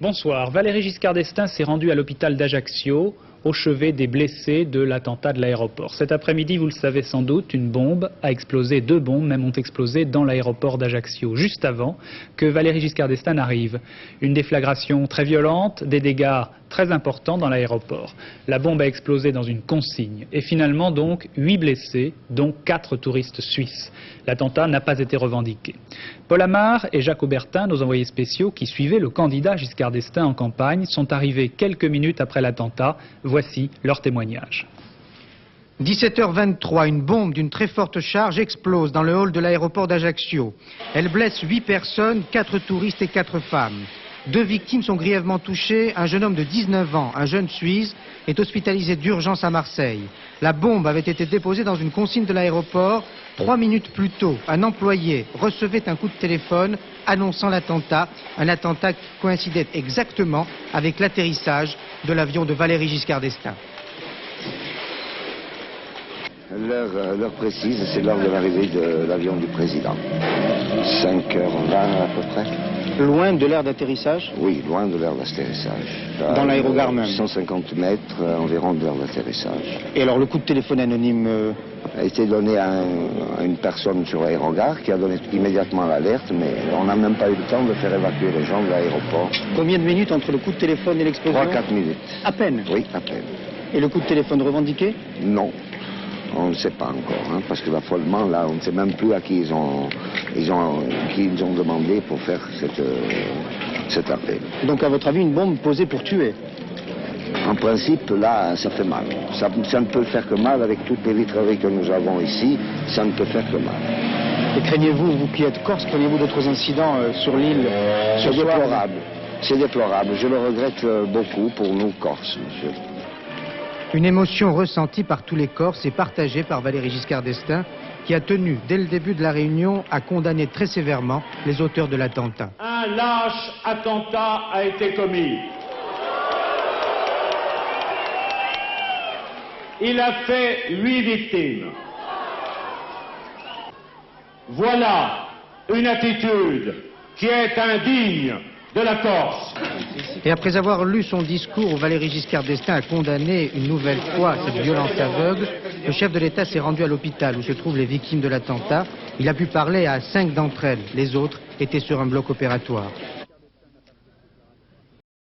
Bonsoir. Valéry Giscard d'Estaing s'est rendu à l'hôpital d'Ajaccio, au chevet des blessés de l'attentat de l'aéroport. Cet après-midi, vous le savez sans doute, une bombe a explosé, 2 bombes même ont explosé dans l'aéroport d'Ajaccio, juste avant que Valéry Giscard d'Estaing n'arrive. Une déflagration très violente, des dégâts très importants dans l'aéroport. La bombe a explosé dans une consigne et finalement donc 8 blessés, dont 4 touristes suisses. L'attentat n'a pas été revendiqué. Paul Amar et Jacques Aubertin, nos envoyés spéciaux qui suivaient le candidat Giscard d'Estaing en campagne, sont arrivés quelques minutes après l'attentat. Voici leur témoignage. 17h23, une bombe d'une très forte charge explose dans le hall de l'aéroport d'Ajaccio. Elle blesse 8 personnes, 4 touristes et 4 femmes. 2 victimes sont grièvement touchées. Un jeune homme de 19 ans, un jeune Suisse, est hospitalisé d'urgence à Marseille. La bombe avait été déposée dans une consigne de l'aéroport. 3 minutes plus tôt, un employé recevait un coup de téléphone annonçant l'attentat. Un attentat qui coïncidait exactement avec l'atterrissage de l'avion de Valéry Giscard d'Estaing. L'heure précise, c'est l'heure de l'arrivée de l'avion du président. 5h20 à peu près. Loin de l'aire d'atterrissage? Oui, loin de l'aire d'atterrissage. Dans l'aérogare même? 150 mètres environ de l'aire d'atterrissage. Et alors le coup de téléphone anonyme a été donné à une personne sur l'aérogare qui a donné immédiatement l'alerte, mais on n'a même pas eu le temps de faire évacuer les gens de l'aéroport. Combien de minutes entre le coup de téléphone et l'explosion? 3-4 minutes. À peine? Oui, à peine. Et le coup de téléphone revendiqué? Non. On ne sait pas encore, parce que l'affolement, là, on ne sait même plus à qui ils ont demandé pour faire cet appel. Donc, à votre avis, une bombe posée pour tuer? En principe, là, ça fait mal. Ça ne peut faire que mal avec toutes les vitreries que nous avons ici, ça ne peut faire que mal. Et craignez-vous, vous qui êtes corse, craignez-vous d'autres incidents sur l'île? C'est déplorable. C'est déplorable. Je le regrette beaucoup pour nous, Corses, monsieur. Une émotion ressentie par tous les Corses et partagée par Valéry Giscard d'Estaing, qui a tenu, dès le début de la réunion, à condamner très sévèrement les auteurs de l'attentat. Un lâche attentat a été commis. Il a fait 8 victimes. Voilà une attitude qui est indigne de la Corse. Et après avoir lu son discours, Valéry Giscard d'Estaing a condamné une nouvelle fois cette violence aveugle. Le chef de l'État s'est rendu à l'hôpital où se trouvent les victimes de l'attentat. Il a pu parler à 5 d'entre elles. Les autres étaient sur un bloc opératoire.